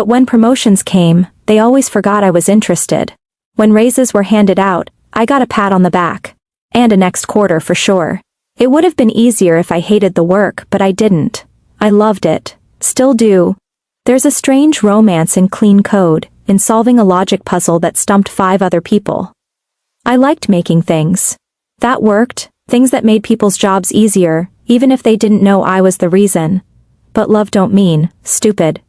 But when promotions came, they always forgot I was interested. When raises were handed out, I got a pat on the back. And a next quarter for sure. It would have been easier if I hated the work, but I didn't. I loved it. Still do. There's a strange romance in clean code, in solving a logic puzzle that stumped 5 other people. I liked making things. That worked, things that made people's jobs easier, even if they didn't know I was the reason. But love don't mean, stupid.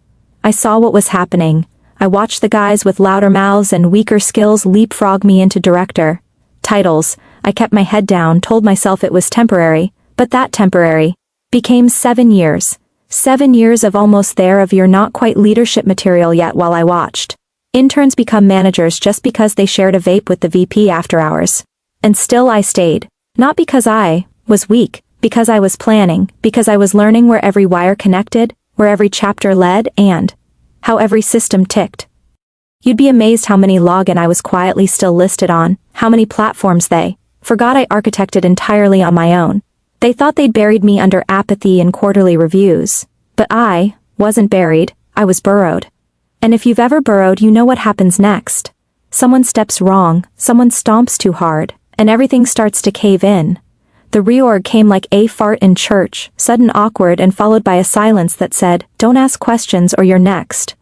I saw what was happening. I watched the guys with louder mouths and weaker skills leapfrog me into director. Titles. I kept my head down, told myself it was temporary, but that temporary became 7 years. 7 years of almost there of you're not quite leadership material yet while I watched. Interns become managers just because they shared a vape with the VP after hours. And still I stayed. Not because I was weak, because I was planning, because I was learning where every wire connected, where every chapter led, and how every system ticked. You'd be amazed how many login I was quietly still listed on, how many platforms they forgot I architected entirely on my own. They thought they'd buried me under apathy and quarterly reviews. But I wasn't buried, I was burrowed. And if you've ever burrowed, you know what happens next. Someone steps wrong, someone stomps too hard, and everything starts to cave in. The reorg came like a fart in church, sudden, awkward, and followed by a silence that said, "Don't ask questions or you're next."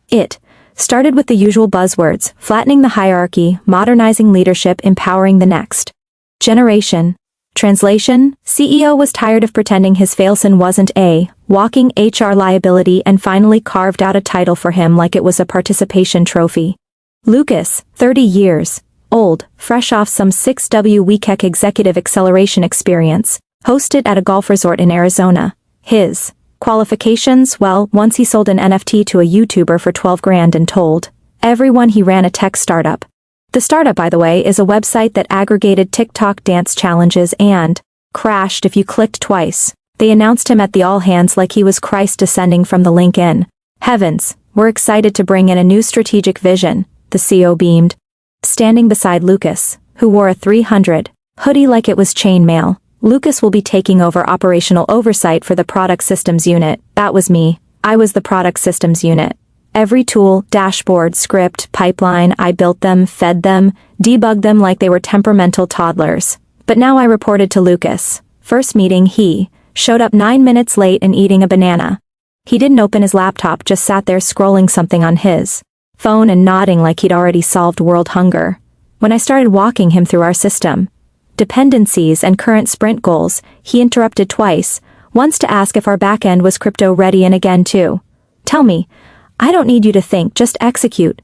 It started with the usual buzzwords, flattening the hierarchy, modernizing leadership, empowering the next generation. Translation: CEO was tired of pretending his failson wasn't a walking HR liability and finally carved out a title for him like it was a participation trophy. Lucas, 30 years old, fresh off some 6W WeCheck executive acceleration experience, hosted at a golf resort in Arizona. His qualifications, well, once he sold an NFT to a YouTuber for 12 grand and told everyone he ran a tech startup. The startup, by the way, is a website that aggregated TikTok dance challenges and crashed if you clicked twice. They announced him at the all hands like he was Christ descending from the link in. Heavens, we're excited to bring in a new strategic vision, the CEO beamed. Standing beside Lucas, who wore a 300 hoodie like it was chainmail, Lucas will be taking over operational oversight for the product systems unit. That was me. I was the product systems unit. Every tool, dashboard, script, pipeline, I built them, fed them, debugged them like they were temperamental toddlers. But now I reported to Lucas. First meeting, he showed up 9 minutes late and eating a banana. He didn't open his laptop, just sat there scrolling something on his phone and nodding like he'd already solved world hunger. When I started walking him through our system dependencies and current sprint goals, he interrupted twice, once to ask if our backend was crypto ready and again to tell me, "I don't need you to think, just execute."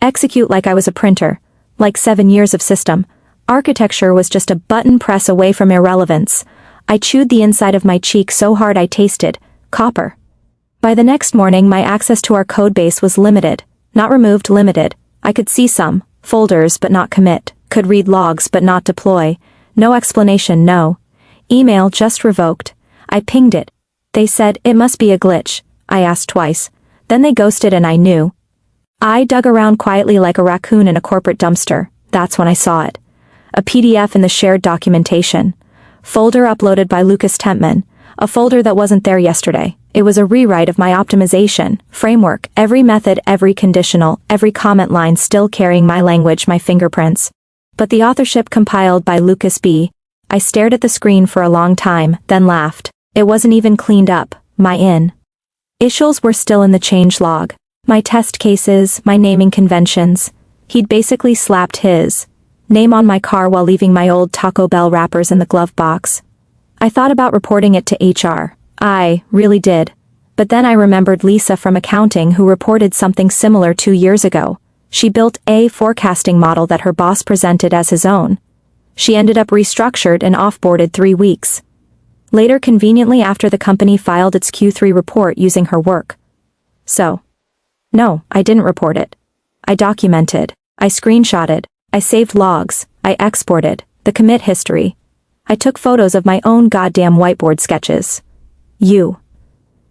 Execute like I was a printer. Like 7 years of system architecture was just a button press away from irrelevance. I chewed the inside of my cheek so hard I tasted copper. By the next morning, my access to our codebase was limited. Not removed, limited. I could see some folders but not commit, could read logs but not deploy. No explanation, no email, just revoked. I pinged it. They said, "It must be a glitch." I asked twice. Then they ghosted and I knew. I dug around quietly like a raccoon in a corporate dumpster. That's when I saw it. A PDF in the shared documentation. Folder uploaded by Lucas Tempman. A folder that wasn't there yesterday. It was a rewrite of my optimization framework, every method, every conditional, every comment line still carrying my language, my fingerprints. But the authorship compiled by Lucas B. I stared at the screen for a long time, then laughed. It wasn't even cleaned up. My initials were still in the change log. My test cases, my naming conventions. He'd basically slapped his name on my car while leaving my old Taco Bell wrappers in the glove box. I thought about reporting it to HR. I really did. But then I remembered Lisa from accounting who reported something similar 2 years ago. She built a forecasting model that her boss presented as his own. She ended up restructured and offboarded 3 weeks later, conveniently after the company filed its Q3 report using her work. So, no, I didn't report it. I documented. I screenshotted. I saved logs. I exported the commit history. I took photos of my own goddamn whiteboard sketches.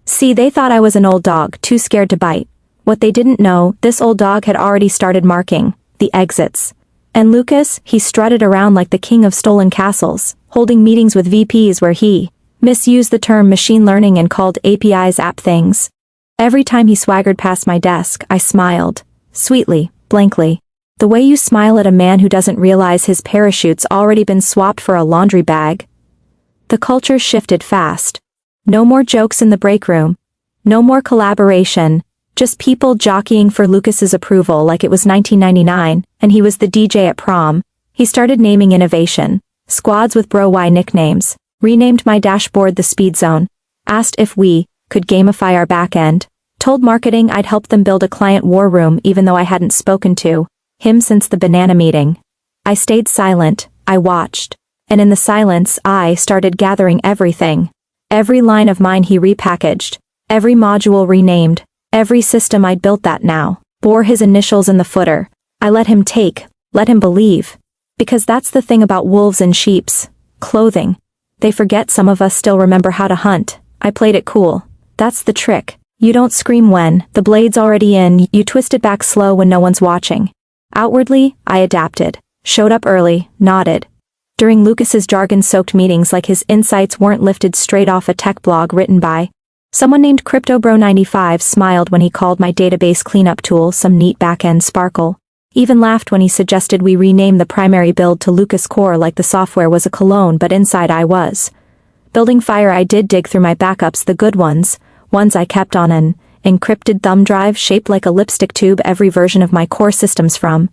See, they thought I was an old dog, too scared to bite. What they didn't know, this old dog had already started marking the exits. And Lucas, he strutted around like the king of stolen castles, holding meetings with VPs where he misused the term machine learning and called APIs app things. Every time he swaggered past my desk, I smiled. Sweetly, blankly. The way you smile at a man who doesn't realize his parachute's already been swapped for a laundry bag. The culture shifted fast. No more jokes in the break room. No more collaboration. Just people jockeying for Lucas's approval like it was 1999, and he was the DJ at prom. He started naming innovation. Squads with bro-y nicknames. Renamed my dashboard the Speed Zone. Asked if we could gamify our backend. Told marketing I'd help them build a client war room even though I hadn't spoken to him since the banana meeting. I stayed silent, I watched. And in the silence I started gathering everything. Every line of mine he repackaged. Every module renamed. Every system I'd built that now bore his initials in the footer. I let him believe. Because that's the thing about wolves in sheep's clothing. They forget some of us still remember how to hunt. I played it cool. That's the trick. You don't scream when the blade's already in, you twist it back slow when no one's watching. Outwardly, I adapted. Showed up early, nodded. During Lucas's jargon-soaked meetings like his insights weren't lifted straight off a tech blog written by someone named CryptoBro95 smiled when he called my database cleanup tool some neat back-end sparkle. Even laughed when he suggested we rename the primary build to Lucas Core like the software was a cologne but inside I was. Building fire I did dig through my backups, the good ones I kept on an encrypted thumb drive shaped like a lipstick tube every version of my core systems from.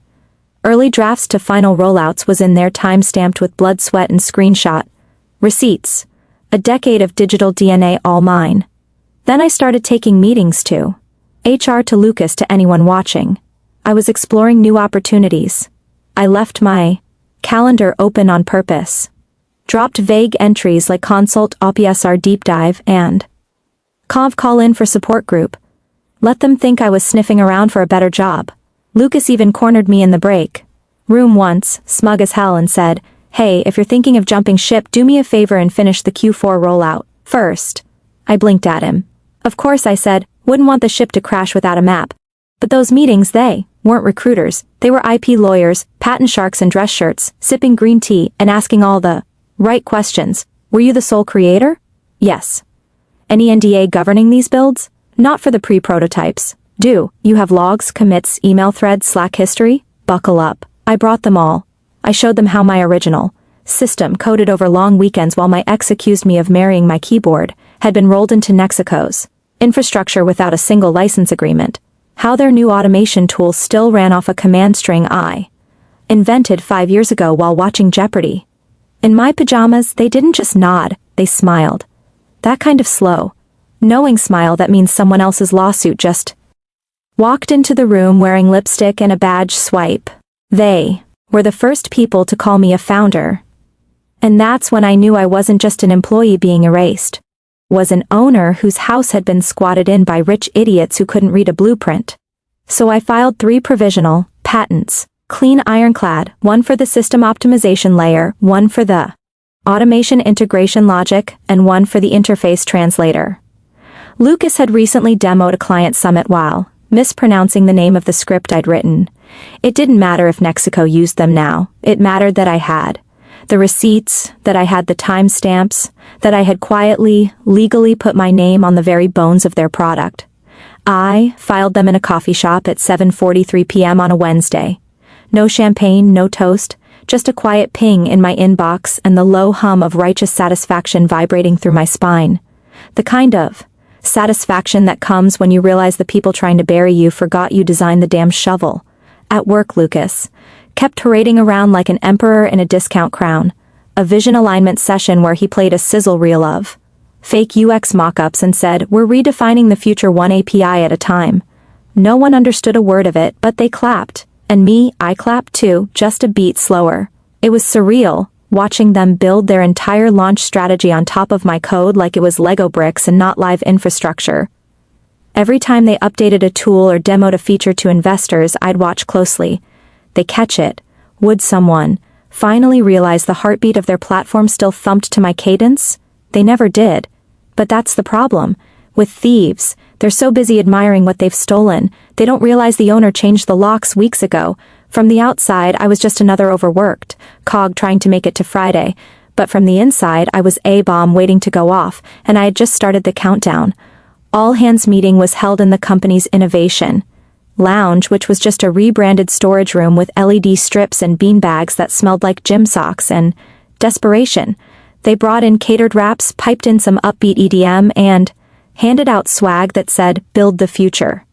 Early drafts to final rollouts was in there time-stamped with blood, sweat and screenshot. Receipts. A decade of digital DNA all mine. Then I started taking meetings too. HR to Lucas to anyone watching. I was exploring new opportunities. I left my calendar open on purpose. Dropped vague entries like consult OPSR deep dive and conv call in for support group. Let them think I was sniffing around for a better job. Lucas even cornered me in the break room once, smug as hell, and said, "Hey, if you're thinking of jumping ship, do me a favor and finish the Q4 rollout first." I blinked at him. Of course, I said, wouldn't want the ship to crash without a map. But those meetings, they weren't recruiters. They were IP lawyers, patent sharks in dress shirts, sipping green tea and asking all the right questions. Were you the sole creator? Yes. Any NDA governing these builds? Not for the pre-prototypes. Do you have logs, commits, email threads, Slack history? Buckle up. I brought them all. I showed them how my original system, coded over long weekends while my ex accused me of marrying my keyboard, had been rolled into Mexico's infrastructure without a single license agreement. How their new automation tool still ran off a command string I invented 5 years ago while watching Jeopardy. In my pajamas, they didn't just nod, they smiled. That kind of slow, knowing smile that means someone else's lawsuit just walked into the room wearing lipstick and a badge swipe. They were the first people to call me a founder. And that's when I knew I wasn't just an employee being erased. Was an owner whose house had been squatted in by rich idiots who couldn't read a blueprint. So I filed 3 provisional patents, clean ironclad, one for the system optimization layer, one for the automation integration logic, and one for the interface translator. Lucas had recently demoed a client summit while mispronouncing the name of the script I'd written. It didn't matter if Mexico used them now, it mattered that I had the receipts, that I had the timestamps, that I had quietly, legally put my name on the very bones of their product. I filed them in a coffee shop at 7:43 p.m. on a Wednesday. No champagne, no toast, just a quiet ping in my inbox and the low hum of righteous satisfaction vibrating through my spine. The kind of satisfaction that comes when you realize the people trying to bury you forgot you designed the damn shovel. At work, Lucas kept parading around like an emperor in a discount crown. A vision alignment session where he played a sizzle reel of fake UX mock-ups and said, "We're redefining the future one API at a time." No one understood a word of it, but they clapped. And me, I clapped too, just a beat slower. It was surreal, watching them build their entire launch strategy on top of my code like it was Lego bricks and not live infrastructure. Every time they updated a tool or demoed a feature to investors, I'd watch closely. They catch it. Would someone finally realize the heartbeat of their platform still thumped to my cadence? They never did. But that's the problem. With thieves, they're so busy admiring what they've stolen, they don't realize the owner changed the locks weeks ago. From the outside, I was just another overworked cog trying to make it to Friday. But from the inside, I was a bomb waiting to go off, and I had just started the countdown. all-hands meeting was held in the company's innovation lounge, which was just a rebranded storage room with LED strips and beanbags that smelled like gym socks, and desperation. They brought in catered wraps, piped in some upbeat EDM, and handed out swag that said, "Build the future."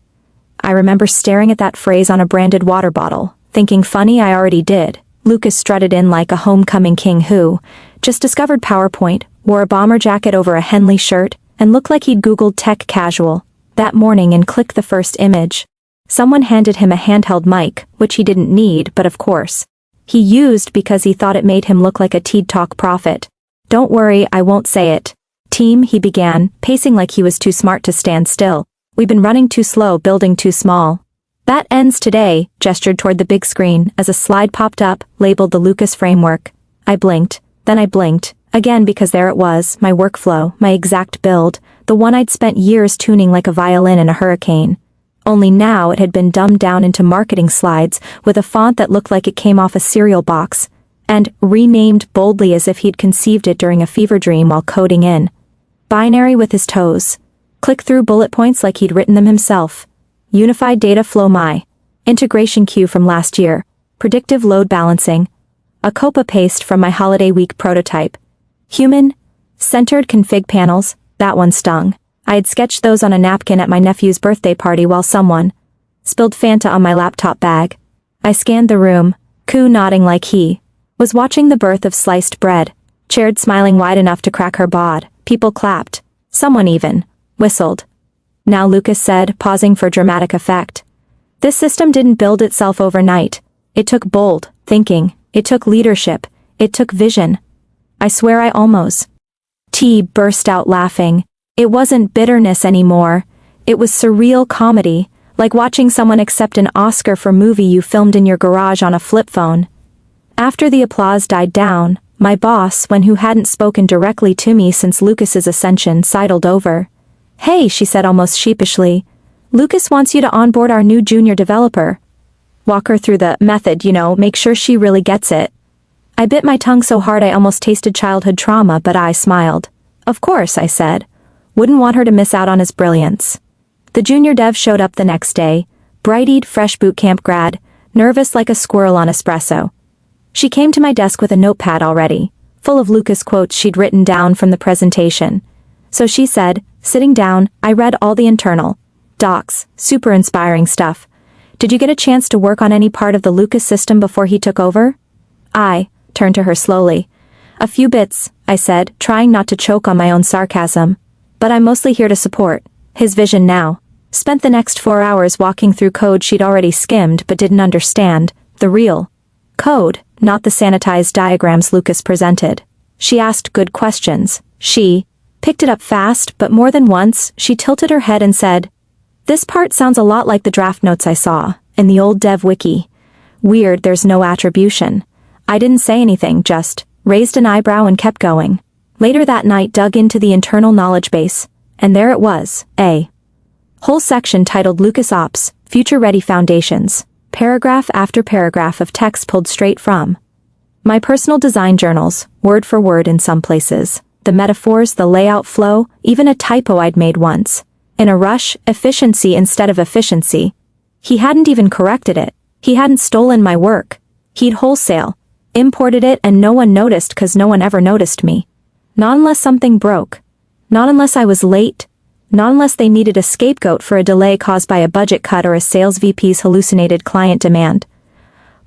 I remember staring at that phrase on a branded water bottle, thinking funny I already did. Lucas strutted in like a homecoming king who just discovered PowerPoint, wore a bomber jacket over a Henley shirt, and looked like he'd Googled tech casual that morning and clicked the first image. Someone handed him a handheld mic, which he didn't need, but of course, he used because he thought it made him look like a TED Talk prophet. "Don't worry, I won't say it. Team," he began, pacing like he was too smart to stand still. "We've been running too slow, building too small. That ends today," gestured toward the big screen as a slide popped up, labeled the Lucas framework. I blinked, then I blinked, again because there it was, my workflow, my exact build, the one I'd spent years tuning like a violin in a hurricane. Only now it had been dumbed down into marketing slides with a font that looked like it came off a cereal box, and renamed boldly as if he'd conceived it during a fever dream while coding in binary with his toes. Click-through bullet points like he'd written them himself. Unified data flow my integration queue from last year. Predictive load balancing. A Copa paste from my holiday week prototype. Human-centered config panels, that one stung. I had sketched those on a napkin at my nephew's birthday party while someone spilled Fanta on my laptop bag. I scanned the room, Koo nodding like he was watching the birth of sliced bread, Chaired smiling wide enough to crack her bod. People clapped. Someone even whistled. "Now," Lucas said, pausing for dramatic effect. "This system didn't build itself overnight. It took bold thinking. It took leadership. It took vision. I swear I almost..." T burst out laughing. It wasn't bitterness anymore. It was surreal comedy, like watching someone accept an Oscar for movie you filmed in your garage on a flip phone. After the applause died down, my boss, who hadn't spoken directly to me since Lucas's ascension, sidled over. "Hey," she said almost sheepishly. "Lucas wants you to onboard our new junior developer. Walk her through the method, make sure she really gets it." I bit my tongue so hard I almost tasted childhood trauma, but I smiled. "Of course," I said. "Wouldn't want her to miss out on his brilliance." The junior dev showed up the next day, bright-eyed fresh bootcamp grad, nervous like a squirrel on espresso. She came to my desk with a notepad already, full of Lucas quotes she'd written down from the presentation. So she said, sitting down, I read all the internal docs, super inspiring stuff. "Did you get a chance to work on any part of the Lucas system before he took over?" I turned to her slowly. "A few bits," I said, trying not to choke on my own sarcasm. "But I'm mostly here to support his vision now." Spent the next 4 hours walking through code she'd already skimmed but didn't understand, the real code, not the sanitized diagrams Lucas presented. She asked good questions. She picked it up fast, but more than once, she tilted her head and said, "This part sounds a lot like the draft notes I saw in the old dev wiki. Weird there's no attribution." I didn't say anything, just raised an eyebrow and kept going. Later that night dug into the internal knowledge base, and there it was, a whole section titled Lucas Ops, Future Ready Foundations, paragraph after paragraph of text pulled straight from my personal design journals, word for word in some places, the metaphors, the layout flow, even a typo I'd made once. In a rush, efficiency instead of efficiency. He hadn't even corrected it. He hadn't stolen my work. He'd wholesale imported it and no one noticed 'cause no one ever noticed me. Not unless something broke. Not unless I was late. Not unless they needed a scapegoat for a delay caused by a budget cut or a sales VP's hallucinated client demand.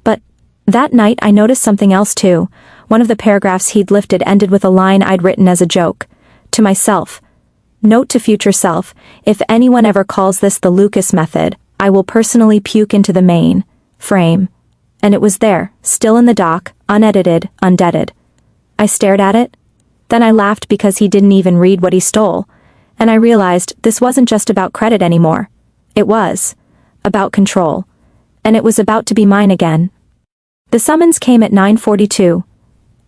But that night I noticed something else too. One of the paragraphs he'd lifted ended with a line I'd written as a joke. To myself. "Note to future self, if anyone ever calls this the Lucas method, I will personally puke into the main frame." And it was there, still in the doc, unedited, undeaded. I stared at it. Then I laughed because he didn't even read what he stole. And I realized this wasn't just about credit anymore. It was about control. And it was about to be mine again. The summons came at 9:42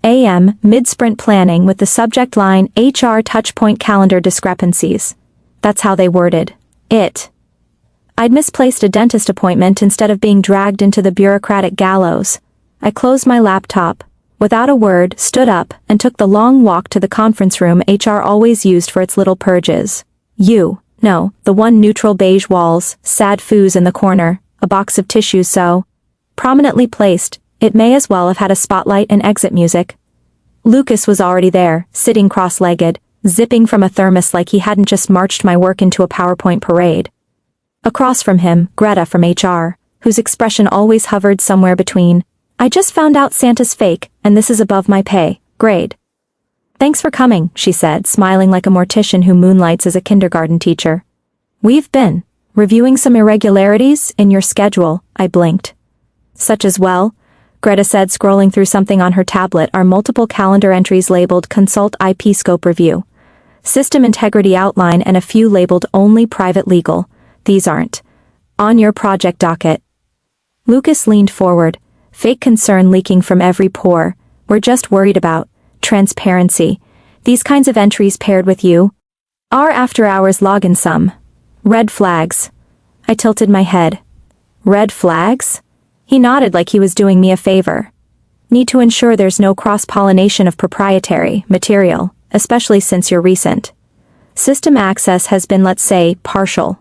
a.m. mid-sprint planning with the subject line HR touchpoint calendar discrepancies. That's how they worded it. I'd misplaced a dentist appointment instead of being dragged into the bureaucratic gallows. I closed my laptop, without a word, stood up, and took the long walk to the conference room HR always used for its little purges. No, the one neutral beige walls, sad foos in the corner, a box of tissues so prominently placed, it may as well have had a spotlight and exit music. Lucas was already there, sitting cross-legged, zipping from a thermos like he hadn't just marched my work into a PowerPoint parade. Across from him, Greta from HR, whose expression always hovered somewhere between, "I just found out Santa's fake, and this is above my pay, grade." "Thanks for coming," she said, smiling like a mortician who moonlights as a kindergarten teacher. "We've been reviewing some irregularities in your schedule," I blinked. "Such as well?" Greta said, scrolling through something on her tablet are multiple calendar entries labeled Consult IP Scope Review, System Integrity Outline and a few labeled Only Private Legal. These aren't on your project docket. Lucas leaned forward, fake concern leaking from every pore. "We're just worried about transparency. These kinds of entries paired with you are after-hours login some red flags." I tilted my head. "Red flags?" He nodded like he was doing me a favor. "Need to ensure there's no cross-pollination of proprietary material, especially since your recent system access has been, let's say, partial.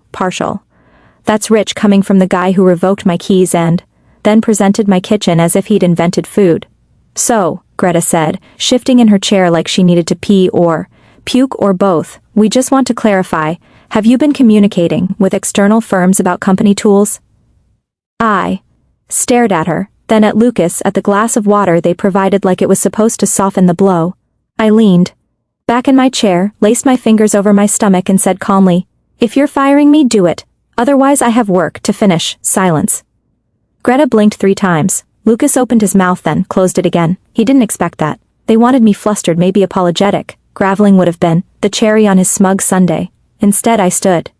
That's rich coming from the guy who revoked my keys and then presented my kitchen as if he'd invented food." "So," Greta said, shifting in her chair like she needed to pee or puke or both, "we just want to clarify, have you been communicating with external firms about company tools?" I stared at her, then at Lucas at the glass of water they provided like it was supposed to soften the blow. I leaned back in my chair, laced my fingers over my stomach and said calmly, "If you're firing me, do it. Otherwise I have work to finish." Silence. Greta blinked 3 times. Lucas opened his mouth then closed it again. He didn't expect that. They wanted me flustered, maybe apologetic. Graveling would have been the cherry on his smug sundae. Instead I stood.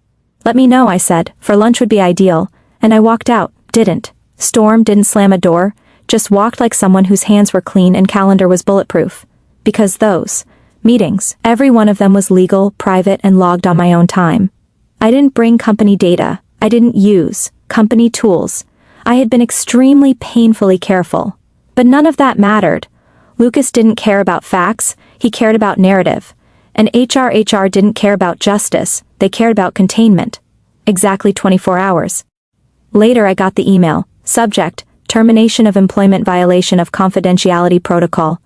"Let me know," I said. "For lunch would be ideal." And I walked out. Didn't storm, didn't slam a door, just walked like someone whose hands were clean and calendar was bulletproof. Because those meetings, every one of them was legal, private and logged on my own time. I didn't bring company data. I didn't use company tools. I had been extremely painfully careful. But none of that mattered. Lucas didn't care about facts, he cared about narrative. And HR didn't care about justice, they cared about containment. Exactly 24 hours. Later I got the email. Subject, termination of employment, violation of confidentiality protocol.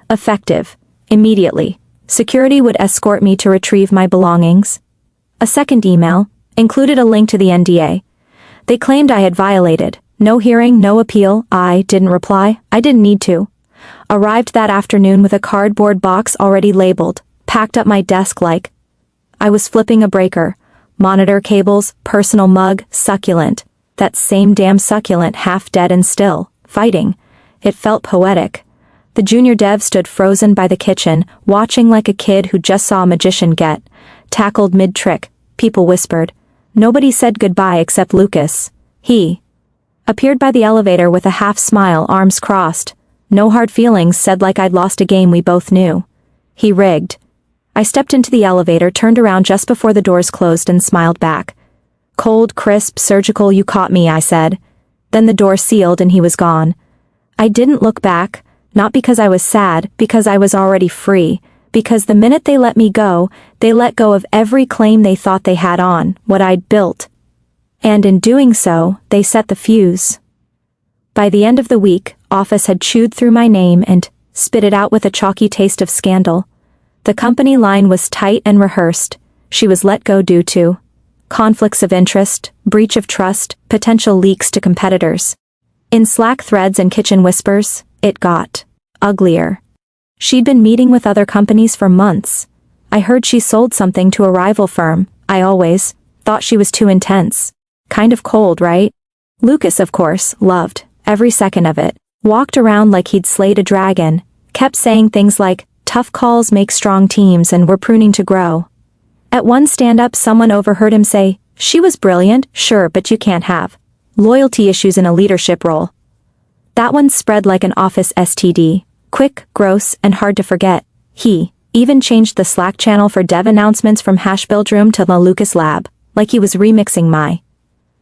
Effective. Immediately. Security would escort me to retrieve my belongings. A second email included a link to the NDA. They claimed I had violated. No hearing, no appeal. I didn't reply. I didn't need to. Arrived that afternoon with a cardboard box already labeled. Packed up my desk like I was flipping a breaker. Monitor cables, personal mug, succulent. That same damn succulent, half dead and still fighting. It felt poetic. The junior dev stood frozen by the kitchen, watching like a kid who just saw a magician get tackled mid-trick. People whispered. Nobody said goodbye except Lucas. He appeared by the elevator with a half smile, arms crossed. No hard feelings, said like I'd lost a game we both knew. He rigged. I stepped into the elevator, turned around just before the doors closed and smiled back. Cold, crisp, surgical, you caught me, I said. Then the door sealed and he was gone. I didn't look back, not because I was sad, because I was already free, because the minute they let me go, they let go of every claim they thought they had on what I'd built. And in doing so, they set the fuse. By the end of the week, Office had chewed through my name and spit it out with a chalky taste of scandal. The company line was tight and rehearsed. She was let go due to conflicts of interest, breach of trust, potential leaks to competitors. In Slack threads and kitchen whispers, it got uglier. She'd been meeting with other companies for months. I heard she sold something to a rival firm. I always thought she was too intense. Kind of cold, right? Lucas, of course, loved every second of it. Walked around like he'd slayed a dragon. Kept saying things like, tough calls make strong teams and we're pruning to grow. At one stand-up, someone overheard him say, she was brilliant, sure, but you can't have loyalty issues in a leadership role. That one spread like an office STD. Quick, gross, and hard to forget. He even changed the Slack channel for dev announcements from Hashbuildroom to the Lucas Lab, like he was remixing my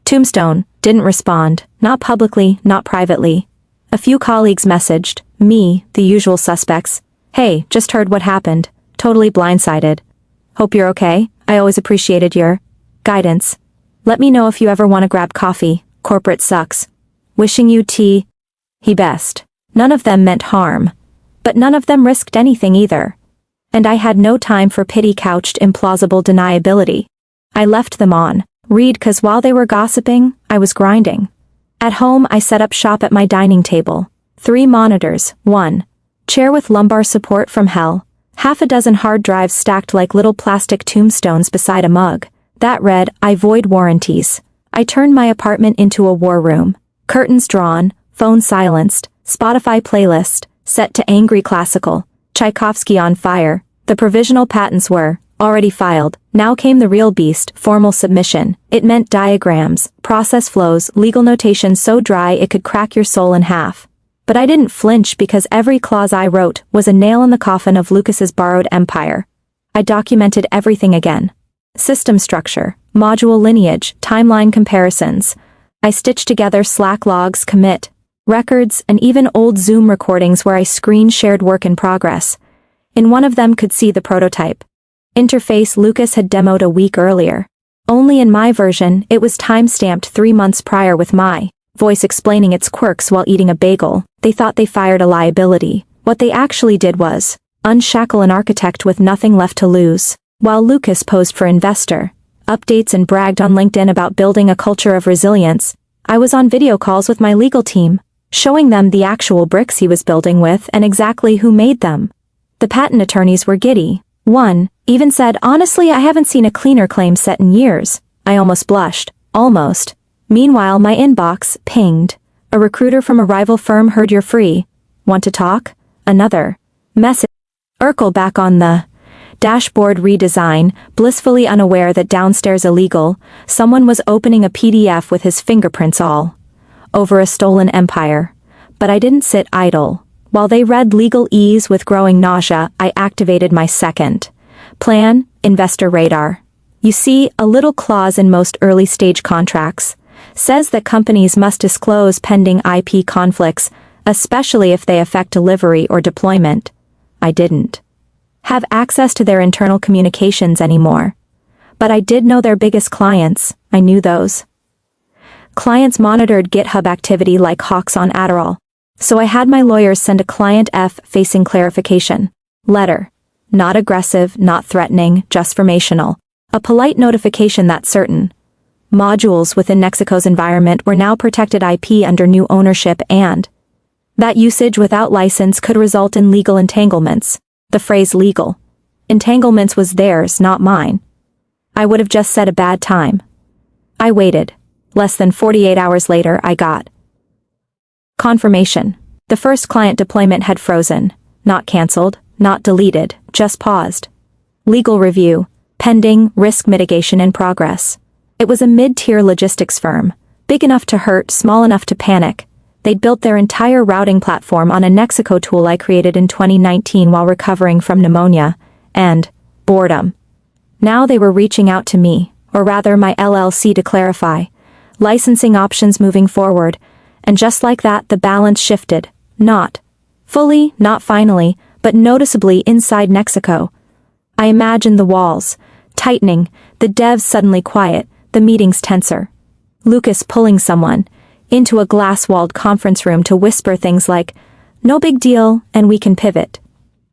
tombstone. Didn't respond, not publicly, not privately. A few colleagues messaged me, the usual suspects. Hey, just heard what happened. Totally blindsided. Hope you're okay. I always appreciated your Guidance. Let me know if you ever want to grab coffee. Corporate sucks. Wishing you tea. He best. None of them meant harm. But none of them risked anything either. And I had no time for pity couched implausible deniability. I left them on read 'cause while they were gossiping, I was grinding. At home I set up shop at my dining table. 3 monitors, 1 chair with lumbar support from hell, half a dozen hard drives stacked like little plastic tombstones beside a mug that read, "I void warranties." I turned my apartment into a war room. Curtains drawn, phone silenced, Spotify playlist set to angry classical, Tchaikovsky on fire. The provisional patents were already filed. Now came the real beast, formal submission. It meant diagrams, process flows, legal notation so dry it could crack your soul in half. But I didn't flinch because every clause I wrote was a nail in the coffin of Lucas's borrowed empire. I documented everything again. System structure, module lineage, timeline comparisons. I stitched together Slack logs, commit records, and even old Zoom recordings where I screen shared work in progress. In one of them could see the prototype interface Lucas had demoed a week earlier. Only in my version, it was time-stamped 3 months prior with my voice explaining its quirks while eating a bagel. They thought they fired a liability. What they actually did was unshackle an architect with nothing left to lose. While Lucas posed for investor updates and bragged on LinkedIn about building a culture of resilience, I was on video calls with my legal team, showing them the actual bricks he was building with and exactly who made them. The patent attorneys were giddy. One even said, "Honestly, I haven't seen a cleaner claim set in years." I almost blushed. Almost. Meanwhile, my inbox pinged. A recruiter from a rival firm heard you're free. Want to talk? Another message. Urkel back on the dashboard redesign, blissfully unaware that downstairs illegal, someone was opening a PDF with his fingerprints all over a stolen empire. But I didn't sit idle. While they read legal ease with growing nausea, I activated my second plan, investor radar. You see, a little clause in most early-stage contracts says that companies must disclose pending IP conflicts, especially if they affect delivery or deployment. I didn't have access to their internal communications anymore. But I did know their biggest clients. I knew those clients monitored GitHub activity like hawks on Adderall. So I had my lawyers send a client F-facing clarification letter. Not aggressive, not threatening, just formational. A polite notification that certain modules within Nexico's environment were now protected IP under new ownership and that usage without license could result in legal entanglements. The phrase legal entanglements was theirs, not mine. I would have just said a bad time. I waited. Less than 48 hours later, I got confirmation. The first client deployment had frozen. Not cancelled, not deleted, just paused. Legal review. Pending, risk mitigation in progress. It was a mid-tier logistics firm. Big enough to hurt, small enough to panic. They'd built their entire routing platform on a Nexico tool I created in 2019 while recovering from pneumonia and boredom. Now they were reaching out to me, or rather my LLC, to clarify licensing options moving forward, and just like that the balance shifted. Not fully, not finally, but noticeably inside Nexico. I imagined the walls tightening, the devs suddenly quiet, the meetings tenser. Lucas pulling someone into a glass-walled conference room to whisper things like, "No big deal, and we can pivot."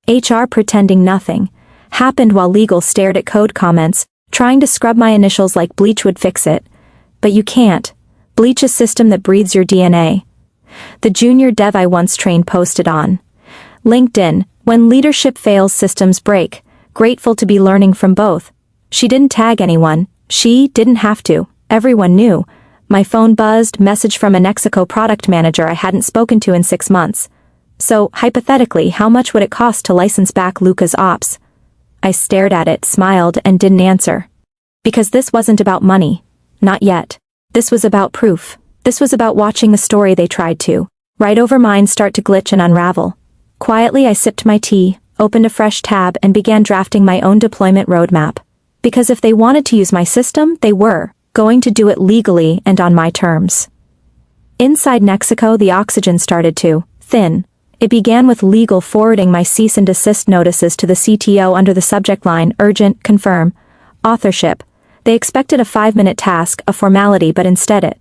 HR pretending nothing happened while legal stared at code comments, trying to scrub my initials like bleach would fix it. But you can't. Bleach a system that breathes your DNA. The junior dev I once trained posted on LinkedIn, "When leadership fails, systems break. Grateful to be learning from both." She didn't tag anyone. She didn't have to. Everyone knew. My phone buzzed, message from a Nexico product manager I hadn't spoken to in 6 months. So, hypothetically, how much would it cost to license back Luca's ops? I stared at it, smiled, and didn't answer. Because this wasn't about money. Not yet. This was about proof. This was about watching the story they tried to write over mine start to glitch and unravel. Quietly I sipped my tea, opened a fresh tab, and began drafting my own deployment roadmap. Because if they wanted to use my system, they were going to do it legally and on my terms. Inside Nexico, the oxygen started to thin. It began with legal forwarding my cease-and-desist notices to the CTO under the subject line, urgent, confirm, authorship, They expected a 5-minute task, a formality, but instead it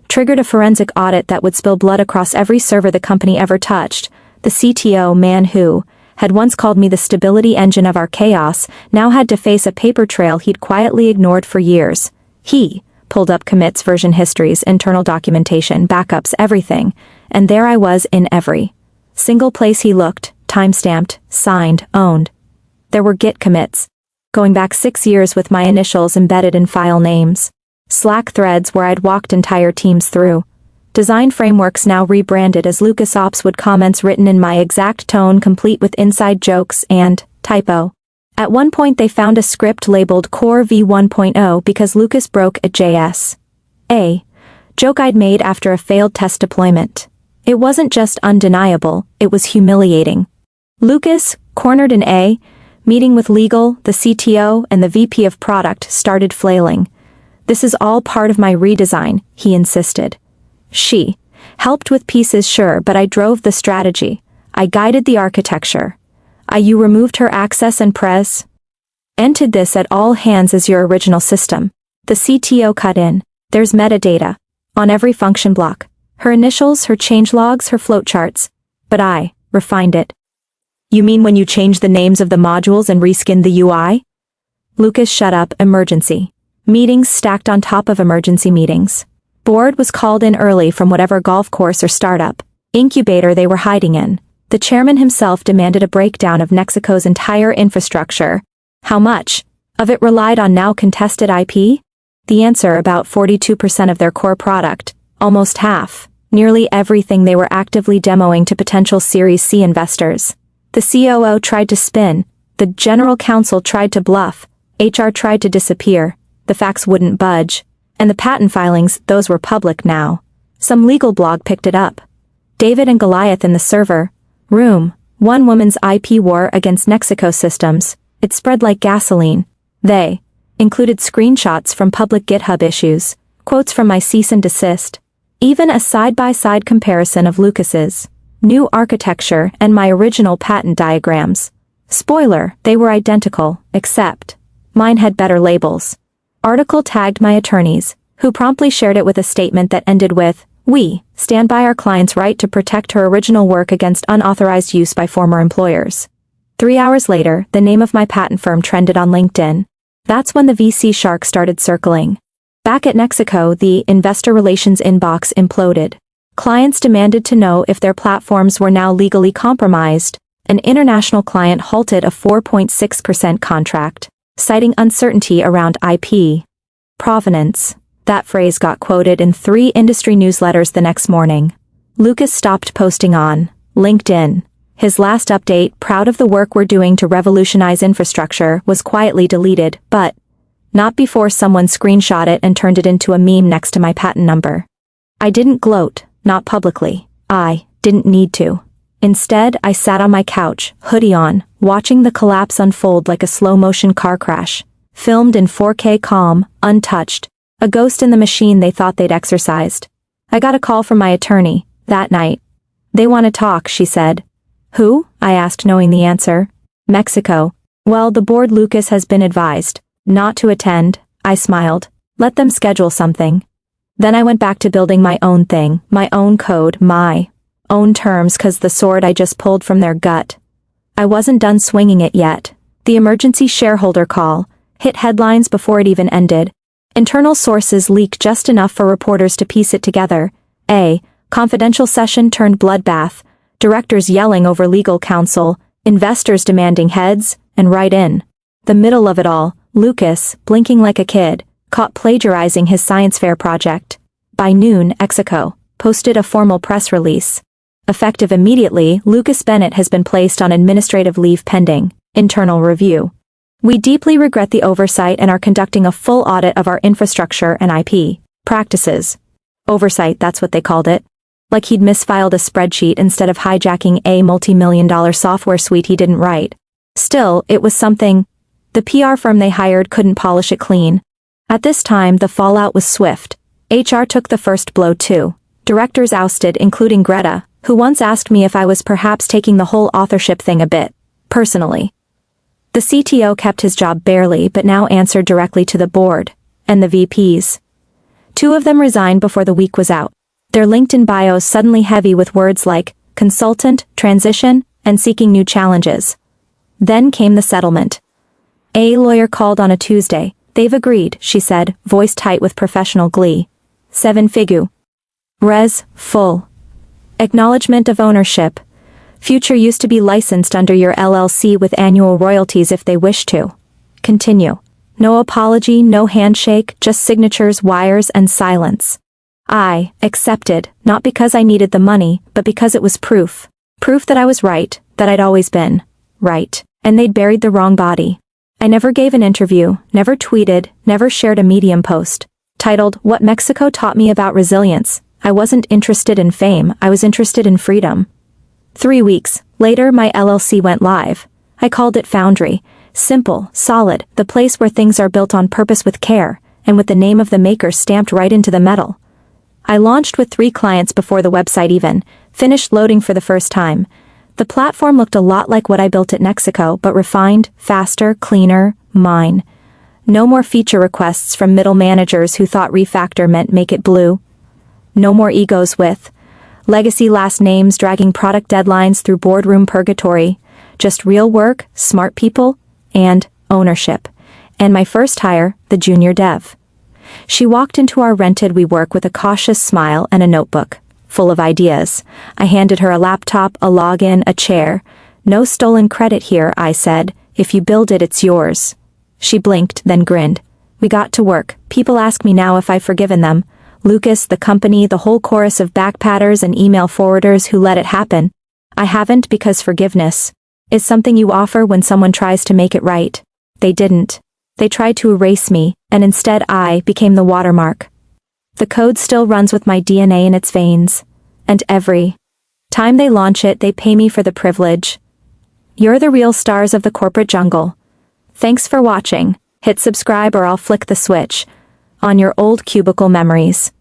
triggered a forensic audit that would spill blood across every server the company ever touched. The CTO, man who had once called me the stability engine of our chaos, now had to face a paper trail he'd quietly ignored for years. He pulled up commits, version histories, internal documentation, backups, everything, and there I was in every single place he looked, time-stamped, signed, owned. There were Git commits, going back 6 years with my initials embedded in file names. Slack threads where I'd walked entire teams through. Design frameworks now rebranded as LucasOps would comments written in my exact tone complete with inside jokes and typo. At one point they found a script labeled Core v1.0 because Lucas broke a JS. A joke I'd made after a failed test deployment. It wasn't just undeniable, it was humiliating. Lucas, cornered in A, meeting with legal, the CTO, and the VP of product, started flailing. This is all part of my redesign, he insisted. She helped with pieces, sure, but I drove the strategy. I guided the architecture. You removed her access and entered this at all hands as your original system. The CTO cut in. There's metadata on every function block. Her initials, her changelogs, her flowcharts. But I refined it. You mean when you changed the names of the modules and reskinned the UI? Lucas, shut up. Emergency. Meetings stacked on top of emergency meetings. Board was called in early from whatever golf course or startup incubator they were hiding in. The chairman himself demanded a breakdown of Mexico's entire infrastructure. How much of it relied on now contested IP? The answer, about 42% of their core product, almost half, nearly everything they were actively demoing to potential Series C investors. The COO tried to spin, the general counsel tried to bluff, HR tried to disappear. The facts wouldn't budge. And the patent filings, those were public now. Some legal blog picked it up. David and Goliath in the server room, one woman's IP war against Mexico systems. It spread like gasoline. They included screenshots from public GitHub issues, quotes from my cease-and-desist, even a side-by-side comparison of Lucas's new architecture and my original patent diagrams. Spoiler, they were identical, except mine had better labels. Article tagged my attorneys, who promptly shared it with a statement that ended with, "We stand by our client's right to protect her original work against unauthorized use by former employers." 3 hours later, the name of my patent firm trended on LinkedIn. That's when the VC shark started circling. Back at Mexico, the investor relations inbox imploded. Clients demanded to know if their platforms were now legally compromised. An international client halted a 4.6% contract, citing uncertainty around IP provenance. That phrase got quoted in 3 industry newsletters the next morning. Lucas stopped posting on LinkedIn. His last update, proud of the work we're doing to revolutionize infrastructure, was quietly deleted, but not before someone screenshot it and turned it into a meme next to my patent number. I didn't gloat, not publicly. I didn't need to. Instead, I sat on my couch, hoodie on, watching the collapse unfold like a slow-motion car crash, filmed in 4K calm, untouched, a ghost in the machine they thought they'd exorcised. I got a call from my attorney, that night. "They want to talk," she said. "Who?" I asked, knowing the answer. "Mexico." "Well, the board Lucas has been advised not to attend." I smiled. "Let them schedule something." Then I went back to building my own thing, my own code, my own terms, 'cause the sword I just pulled from their gut. I wasn't done swinging it yet. The emergency shareholder call hit headlines before it even ended. Internal sources leaked just enough for reporters to piece it together. A confidential session turned bloodbath, directors yelling over legal counsel, investors demanding heads, and right in the middle of it all, Lucas, blinking like a kid, caught plagiarizing his science fair project. By noon, Mexico posted a formal press release. Effective immediately, Lucas Bennett has been placed on administrative leave pending internal review. We deeply regret the oversight and are conducting a full audit of our infrastructure and IP practices. Oversight, that's what they called it. Like he'd misfiled a spreadsheet instead of hijacking a multi-million-dollar software suite he didn't write. Still, it was something. The PR firm they hired couldn't polish it clean. At this time, the fallout was swift. HR took the first blow too. Directors ousted, including Greta, who once asked me if I was perhaps taking the whole authorship thing a bit personally. The CTO kept his job barely but now answered directly to the board, And the VPs. 2 of them resigned before the week was out. Their LinkedIn bios suddenly heavy with words like consultant, transition, and seeking new challenges. Then came the settlement. A lawyer called on a Tuesday. They've agreed, she said, voice tight with professional glee. 7 figu. Res, full. Acknowledgement of ownership. Future used to be licensed under your LLC with annual royalties if they wish to. Continue. No apology, no handshake, just signatures, wires, and silence. I accepted, not because I needed the money, but because it was proof. Proof that I was right, that I'd always been right, and they'd buried the wrong body. I never gave an interview, never tweeted, never shared a Medium post titled What Mexico Taught Me About Resilience. I wasn't interested in fame, I was interested in freedom. 3 weeks later, my LLC went live. I called it Foundry. Simple, solid, the place where things are built on purpose with care, and with the name of the maker stamped right into the metal. I launched with 3 clients before the website even finished loading for the first time. The platform looked a lot like what I built at Mexico, but refined, faster, cleaner, mine. No more feature requests from middle managers who thought refactor meant make it blue. No more egos with legacy last names dragging product deadlines through boardroom purgatory. Just real work, smart people, and ownership. And my first hire, the junior dev. She walked into our rented WeWork with a cautious smile and a notebook, full of ideas. I handed her a laptop, a login, a chair. No stolen credit here, I said. If you build it, it's yours. She blinked, then grinned. We got to work. People ask me now if I've forgiven them. Lucas, the company, the whole chorus of backpatters and email forwarders who let it happen. I haven't, because forgiveness is something you offer when someone tries to make it right. They didn't. They tried to erase me, and instead I became the watermark. The code still runs with my DNA in its veins. And every time they launch it, they pay me for the privilege. You're the real stars of the corporate jungle. Thanks for watching. Hit subscribe or I'll flick the switch on your old cubicle memories.